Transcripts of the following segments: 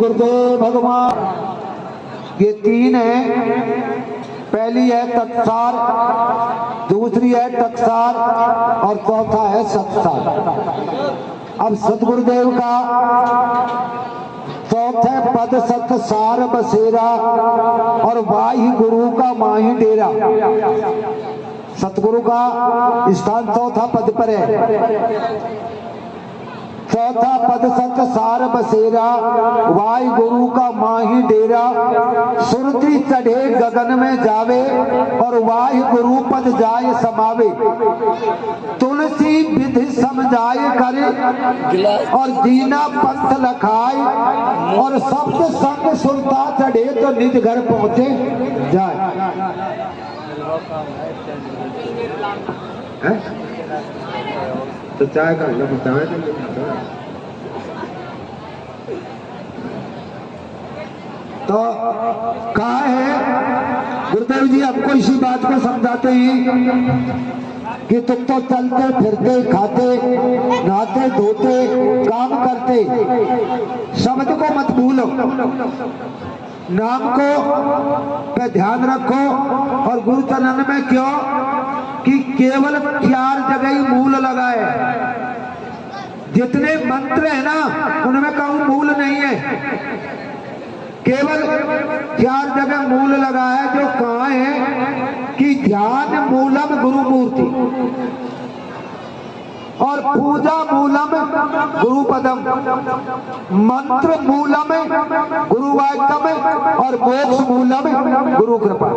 सतगुरुदेव भगवान। ये तीन है, पहली है तत्सार, दूसरी है टकसार और चौथा है सत्सार। अब सतगुरुदेव का चौथे पद सत्सार बसेरा और वाहि गुरु का माही डेरा। सतगुरु का स्थान चौथा पद पर है। चौथा पद सत्सार बसेरा, वाहि गुरु का माही डेरा। सुरती चढ़े गगन में जावे और वाहि गुरु पद जाए समावे। तुलसी विधि समझाए करे और दीना पंथ लखाए। और शब्द संग सुरता चढ़े तो निज घर पहुंचे जाए। तो चाय का तो कहा है गुरुदेव जी हमको इसी बात को समझाते हैं कि तुम तो चलते फिरते खाते नहाते धोते काम करते, शब्द को मत भूलो, नाम को पे ध्यान रखो। और गुरु चरण में क्यों कि केवल 4 जगह ही मूल लगा है। जितने मंत्र है ना उनमें कहूं मूल नहीं है, केवल 4 जगह मूल लगा है। जो कहाँ है कि ध्यान मूलम गुरु मूर्ति और पूजा मूलम गुरु पदम, मंत्र मूलम गुरु वाक्यम और मोक्ष मूलम गुरु कृपा।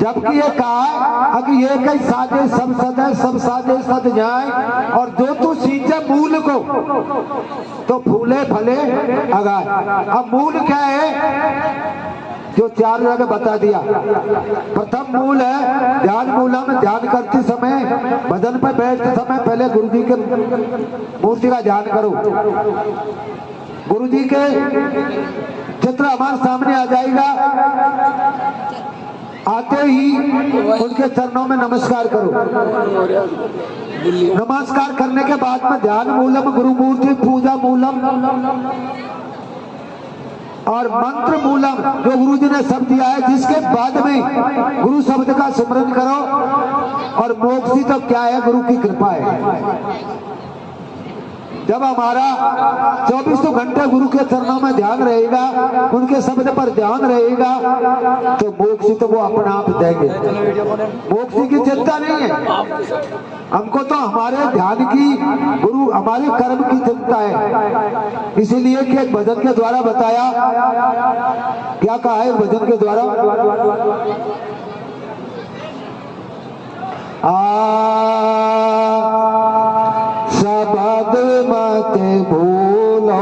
जबकि ये कहा है कि ये कई साजे सब सदे सब साजे सद जाए। और जो तू सींचे मूल को तो फूले फले अगाए। अब मूल क्या है जो 4 जगह बता दिया। प्रथम मूल है ध्यान मूलम। ध्यान करते समय भजन पर बैठते समय पहले गुरु जी के मूर्ति का ध्यान करो। गुरु जी के चित्र हमारे सामने आ जाएगा, आते ही उनके चरणों में नमस्कार करो। नमस्कार करने के बाद में ध्यान मूलम गुरु मूर्ति, पूजा मूलम और मंत्र मूलम जो गुरु जी ने शब्द दिया है, जिसके बाद में गुरु शब्द का स्मरण करो। और मोक्ष तो क्या है, गुरु की कृपा है। जब हमारा 24 घंटे गुरु के चरणों में ध्यान रहेगा, उनके शब्द पर ध्यान रहेगा, तो मोक्ष तो वो अपने आप देंगे। मोक्ष की चिंता नहीं है हमको, तो हमारे ध्यान की, गुरु हमारे कर्म की चिंता है। इसीलिए कि एक भजन के द्वारा बताया, क्या कहा है भजन के द्वारा, शब्द मत भूलो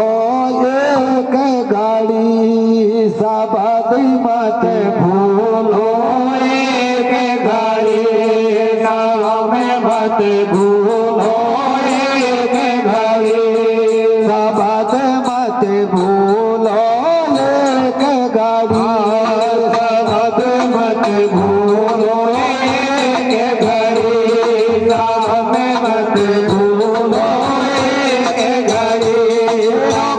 एक घड़ी, शब्द मत भूलो एक घड़ी, नाम मत भूलो एक घड़ी, शब्द मत भूलो एक घड़ी, शब्द मत भूलो एक घड़ी, नाम मत भूलो एक घड़ी।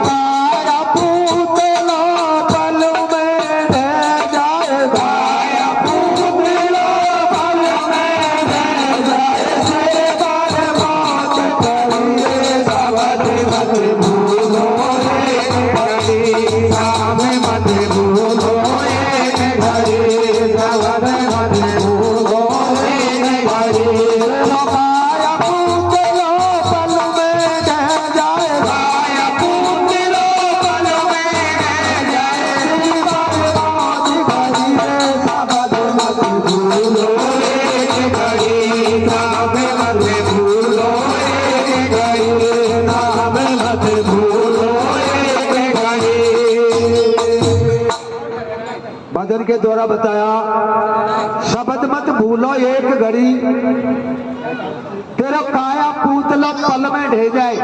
काया पूतला पल में रह जाए, काया पूतला पल में रह जाए, से बार बात करिए, शब्द मत भूलो एक घड़ी, नाम मत भूलो एक घड़ी, शब्द मत भूलो एक घड़ी। काया पूतला पल में रह जाए, काया पूतला पल में रह जाए, से बार बात करिए, शब्द मत भूलो एक घड़ी, नाम मत भूलो एक घड़ी, नाम मत भूलो एक घड़ी। भजन के द्वारा बताया, शब्द मत भूलो एक घड़ी, तेरा काया पूतला पल में ढह जाए,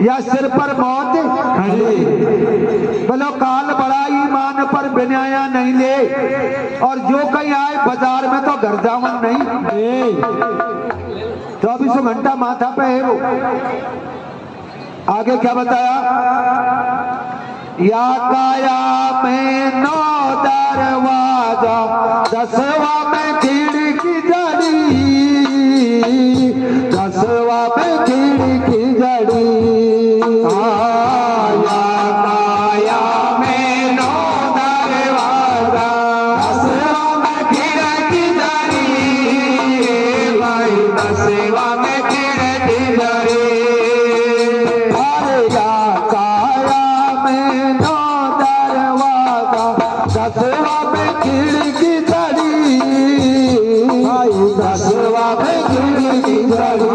या सिर पर मौत खड़ी। बोलो काल बड़ा ईमान पर बिनाया नहीं ले, और जो कहीं आए बाजार में तो घर जावन नहीं। 24 घंटा माथा पे है वो। आगे क्या बताया, या काया में 9 दरवाजा, 10वां में खिड़की जड़ी, 10वां में खिड़की जड़ी। या काया में 9 दरवाजा, 10वां में खिड़की जड़ी, भाई 10वां में खिड़की जड़ी। अरे या काया में 9 दरवाजा, 10वां में खिड़की जड़ी, भाई 10वां में खिड़की जड़ी।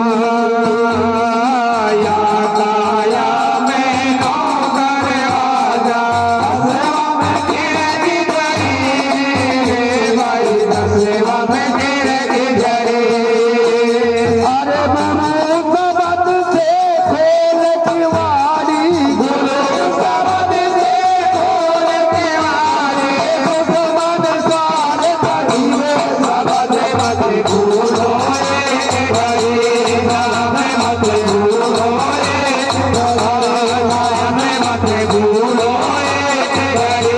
या काया में 9 दरवाजा, 10वां में खिड़की जड़ी, भाई 10वां में खिड़की जड़ी। अरे गुरु शब्द से खोल किवाड़ी, गुरु शब्द से खोल किवाड़ी, दुश्मन सारे कठिने शब्द मत भूलो रे भाई, नाम मत भूलो रे, नाम मत भूलो रे भाई।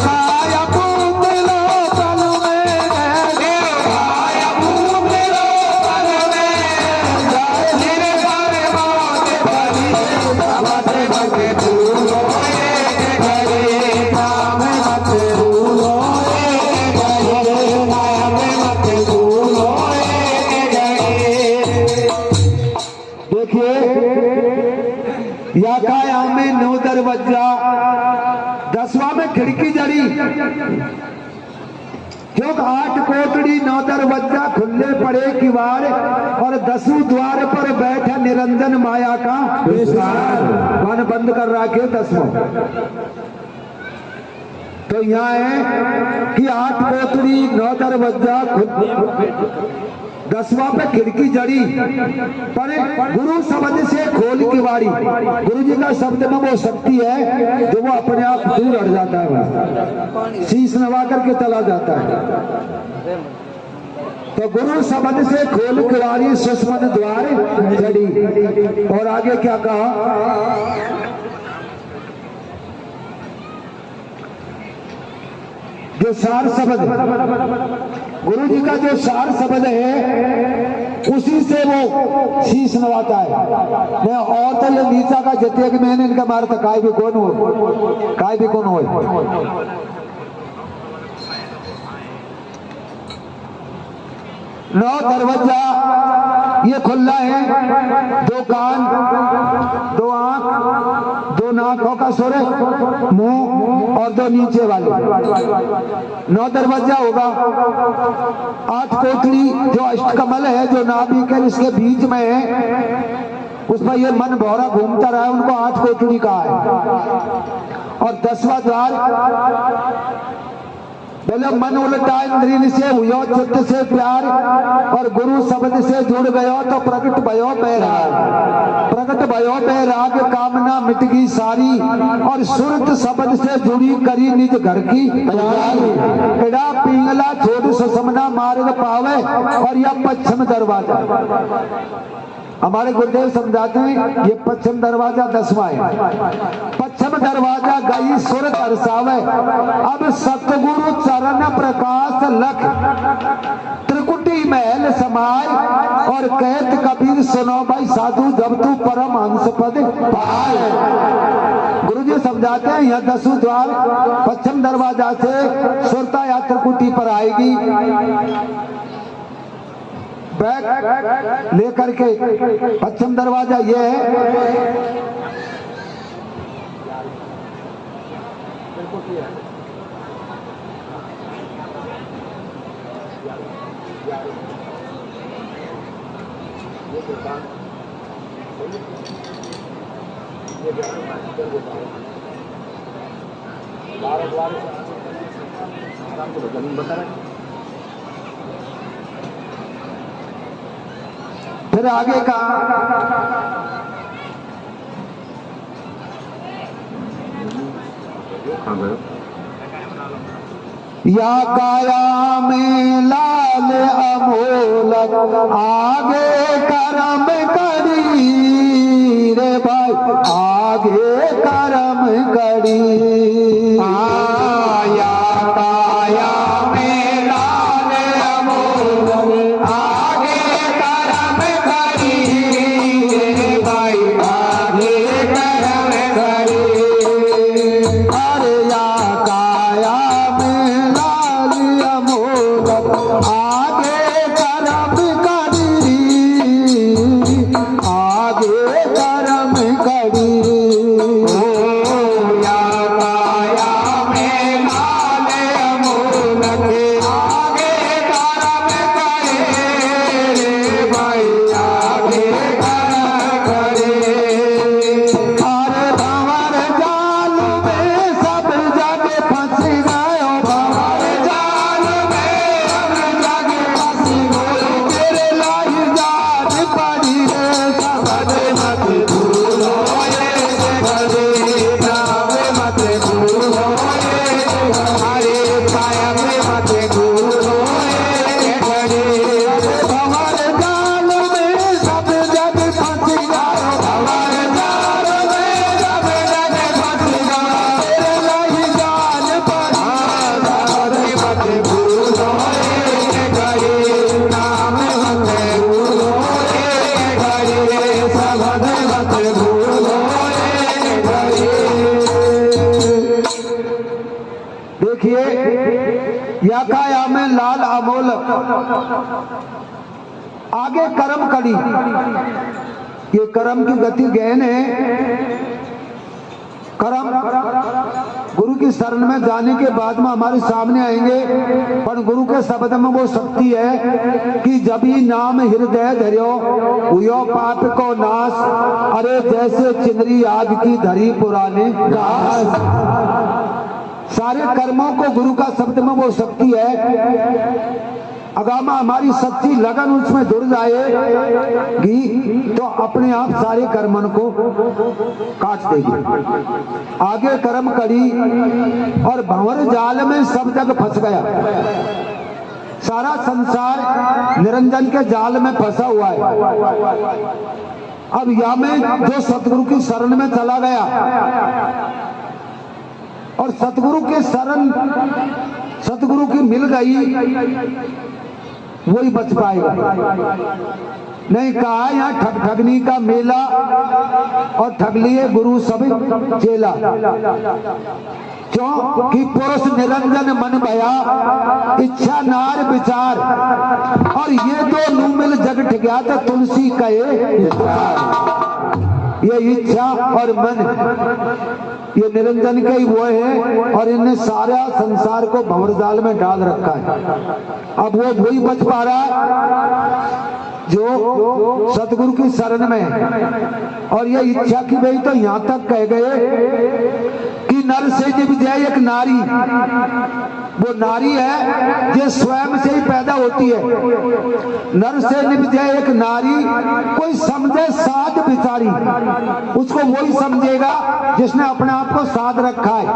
खाया पूत लो पल में, खाया पूत लो पल में, जाहिर कर मौत भरी, शब्द मत भूलो रे भाई, नाम मत भूलो रे भाई, नाम मत भूलो रे भाई। देखिए, या काया में 9 दरवाजा, 10वां में खिड़की जड़ी, क्योंकि 8 कोटड़ी 9 दरवाजा खुले पड़े किवाड़, और 10वें द्वार पर बैठा निरंजन माया का वन बंद कर रखे 10वां। तो यहाँ है कि 8 कोटड़ी 9 दरवाजा खुले, 10वां पे खिड़की जड़ी, पर गुरु शब्द से खोल किवाड़ी। गुरु जी का शब्द में वो शक्ति है जो वो अपने आप दूर हट जाता है, शीश नवा करके चला जाता है। तो गुरु शब्द से खोल किवाड़ी, सुषमन द्वार जड़ी। और आगे क्या कहा, जो सार शब्द, गुरु जी का जो सार शब्द है उसी से वो शीश नवाता है। और तो ये नीचा का जतिया कि मैंने इनका मारा था, काय भी कौन हो, काय भी कौन हो। 9 दरवाजा ये खुला है, 2 कान, 2 आंख, 2 नाकों का सुर, मुंह और 2 नीचे वाले, 9 दरवाजा होगा। 8 कोठड़ी जो अष्टकमल है, जो नाभिक है इसके बीच में है, उसमें ये मन भौरा घूमता रहा है, उनको 8 कोठड़ी कहा है। और 10वां द्वार बोले मन उल्टा इंद्रिय से हुआ चित्त से प्यार, और गुरु शब्द से जुड़ गयो तो प्रकट भयो बैराग, प्रकट भयो बैराग, कामना मिट गई सारी, और सुरत शब्द से जुड़ी करी निज घर की तैयारी। एड़ा पिंगला छोड़ सुषमना मार्ग पावे, और यह पश्चिम दरवाजा। हमारे गुरुदेव समझाते हैं ये पश्चिम दरवाजा 10वां है। पश्चिम दरवाजा गई सुर दर्शावे, अब सतगुरु चरण प्रकाश लख, त्रिकुटी महल समाय, और कहत कबीर सुनो भाई साधु जब तू परम हंस पद पाए। गुरु जी समझाते हैं यह 10वें द्वार पश्चिम दरवाजा से सुरता या त्रिकुटी पर आएगी। बैग लेकर के पश्चिम दरवाजा ये है, फिर आगे का या काया में लाल अमोलक, आगे कर्म करी रे भाई, आगे कर्म करी। आया काया में लाल अमोल आगे कर्म करी भाई आगे कर्म करी। अरे या काया में लाल अमोल आगे कर्म करी, आगे कर्म करी। देखिए या काया में लाल अमोल आगे कर्म कड़ी। ये कर्म की गति गहन है। कर्म गुरु की शरण में जाने के बाद में हमारे सामने आएंगे, पर गुरु के शब्द में वो शक्ति है कि जब ही नाम हृदय धरियो हुयो पाप को नाश। अरे जैसे चिंदरी आग की धरी पुराने घास। सारे कर्मों को गुरु का शब्द में वो शक्ति है। अगामा हमारी सच्ची लगन उसमें जुड़ जाएगी तो अपने आप सारे कर्मन को काट देगी। आगे कर्म करी और भंवर जाल में सब जग फंस गया। सारा संसार निरंजन के जाल में फंसा हुआ है। अब या में जो सतगुरु की शरण में चला गया और सतगुरु के शरण सतगुरु की मिल गई, वही बच पाएगा। नहीं कहा यहाँ ठग ठगनी का मेला और ठग लिए गुरु सब चेला। क्यों कि पुरुष निरंजन मन भया इच्छा नार विचार। और ये दो नू मिल जग ठग्या तो तुलसी कहे। ये इच्छा और मन ये निरंजन का ही वो है और इनने सारा संसार को भंवरजाल में डाल रखा है। अब वो वही बच पा रहा है जो सतगुरु की शरण में है। और ये इच्छा की वही तो यहाँ तक कह गए कि नर से निपजाए एक नारी। वो नारी है जो स्वयं से ही पैदा होती है। नर से निपजाए एक नारी, कोई समझे साध बिचारी, उसको वही समझेगा जिसने अपने आप को साध रखा है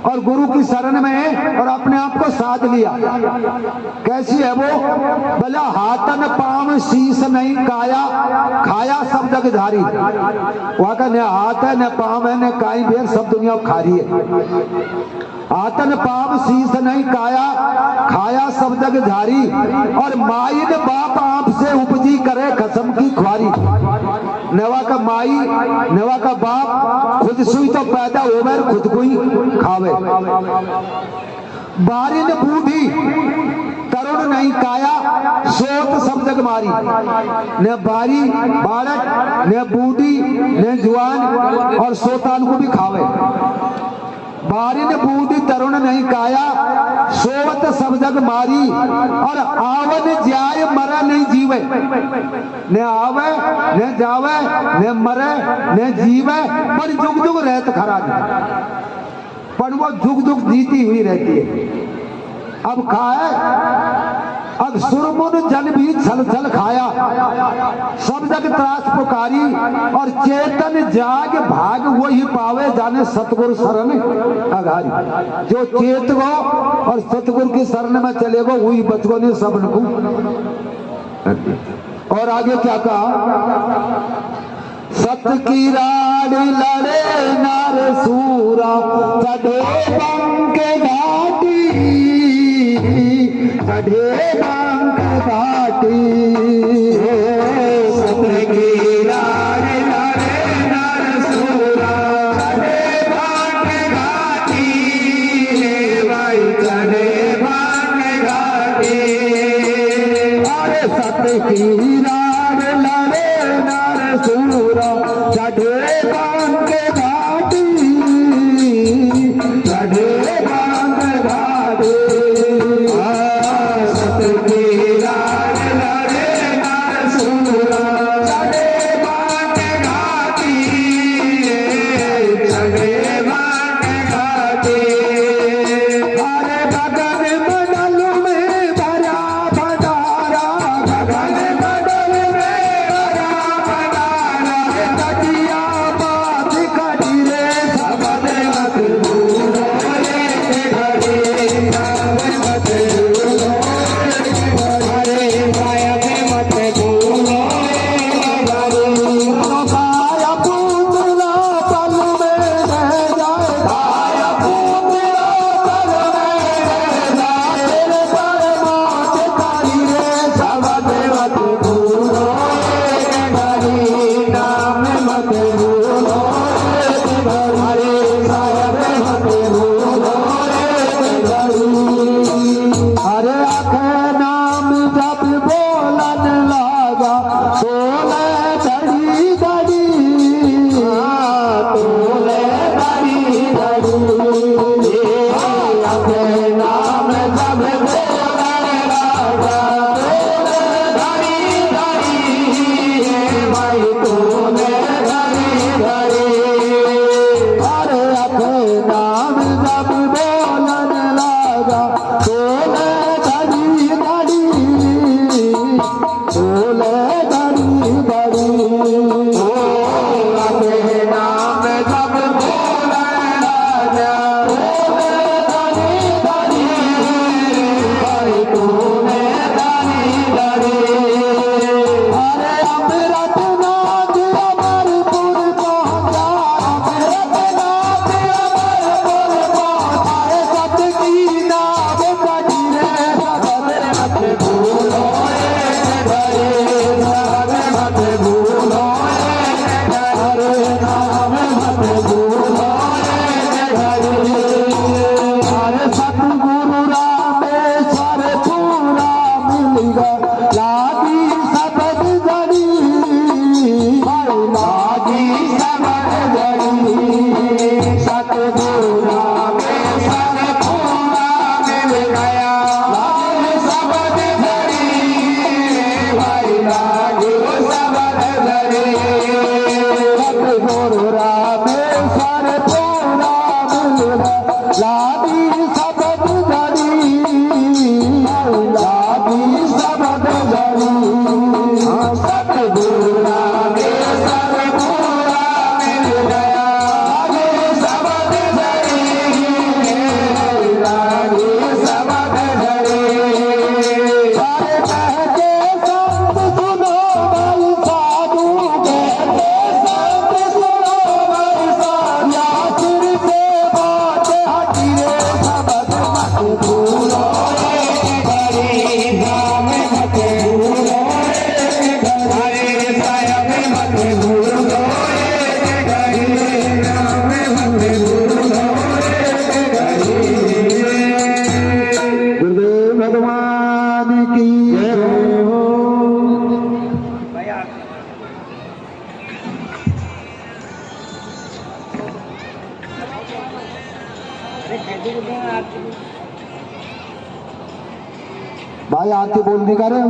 और गुरु की शरण में है और अपने आप को साध लिया। कैसी है वो? भला हाथन पाम शीश नहीं काया, खाया सब जगधारी। वहां का न हाथ है न पाम है न काई भेर, सब दुनिया खा रही है। आतन पाप शीश नहीं काया, खाया सब जग झारी। और माई ने बाप आप से उपजी करे कसम की ख्वारी। नेवा का माई नेवा का बाप खुद सुई तो पैदा होवे खुद को ही खावे। बारी ने बूढ़ी तरुण नहीं काया, सोत सब जग मारी। न बारी बालक न बूढ़ी न जुआन और सोतान को भी खावे। बारी ने बूढ़ी तरुण नहीं काया, सोवत सब जग मारी। और आवन जाय मरा नहीं जीवे। न आवे न जावे न मरे न जीवे, पर जुग जुग रहत खरा। पर वो जुग जुग जीती हुई रहती है। अब खाए अब सुरमुन जन भी छल छल खाया, सब जग त्रास पुकारी। और चेतन जाग भाग वही पावे जाने सतगुरु शरण अघारी। जो चेत गो और सतगुरु की शरण में चले गो वही बच गो ने सबन को। और आगे क्या कहा? सत की राड लड़े नर सूरा चढ़े बंक घाटी चढ़े बंक घाटी सत की राड लड़े नर सूरा चढ़े बंक घाटी भाई चढ़े बंक घाटी अरे सत की राड लड़े नर सूरा चढ़े बंक घाटी चढ़े बंक घाटी सत की राड लड़े नर सूरा चढ़े बंक घाटी चढ़े बंक घाटी अरे गगन मंडल में भरा भंडारा गगन मंडल में भरा भंडारा तटिया बात खड़ी रे सबद मत भूलो रे घड़ी सबद मत भूलो अरे गायब मत भूलो रे घड़ी काया पूतना पल में रह जाए काया पूतना पल में रह जाए तेरे परमात्मा तारी रे सबद मत भूलो रे घड़ी नाम मत भूलो रे घड़ी गायब मत भूलो रे घड़ी अरे आखे नाम जब बोलन लगा सोने धड़ी धड़ी तोले धड़ी धड़ी अपने नाम जब बोलने लगा तोले धड़ी धड़ी भाई तोले धड़ी धड़ी अरे आखे नाम जब बोलन लगा सोने धड़ी धड़ी सोने धड़ी धड़ी अपने नाम जब बोलने लगा तोले धड़ी धड़ी भाई तोले धड़ी धड़ी अरे अमृत नाथ अमरपुर पहुंचा अमृत नाथ अमरपुर पहुंचा सत की नाम कटी रे सबद मत भूलो रे घड़ी सबद मत भूलो रे घड़ी नाम मत भूलो रे घड़ी अरे सतगुरु रामेश्वर पूरा मिल गया लागी सबद जड़ी लागी सबद जड़ी सतगुरु में सब पूरा मिल गया लागी सबद जड़ी भाई लागी सबद जड़ी सतगुरु रामेश्वर पूरा मिल गया लागी सबद जड़ी लागी सबद जड़ी सतगुरु में सब पूरा मिल गया लागी सबद जड़ी लागी सबद जड़ी अरे कहते संत सुनो भाई साधु कहते संत सुनो भाई साधु या सिर से बात हटी रे सबद मत भूलो रे घड़ी नाम मत भूलो रे घड़ी सायब मत भूलो रे घड़ी नाम मत भूलो रे घड़ी गुरुदेव भगवान की जय हो। भाई आरती बोलने का रे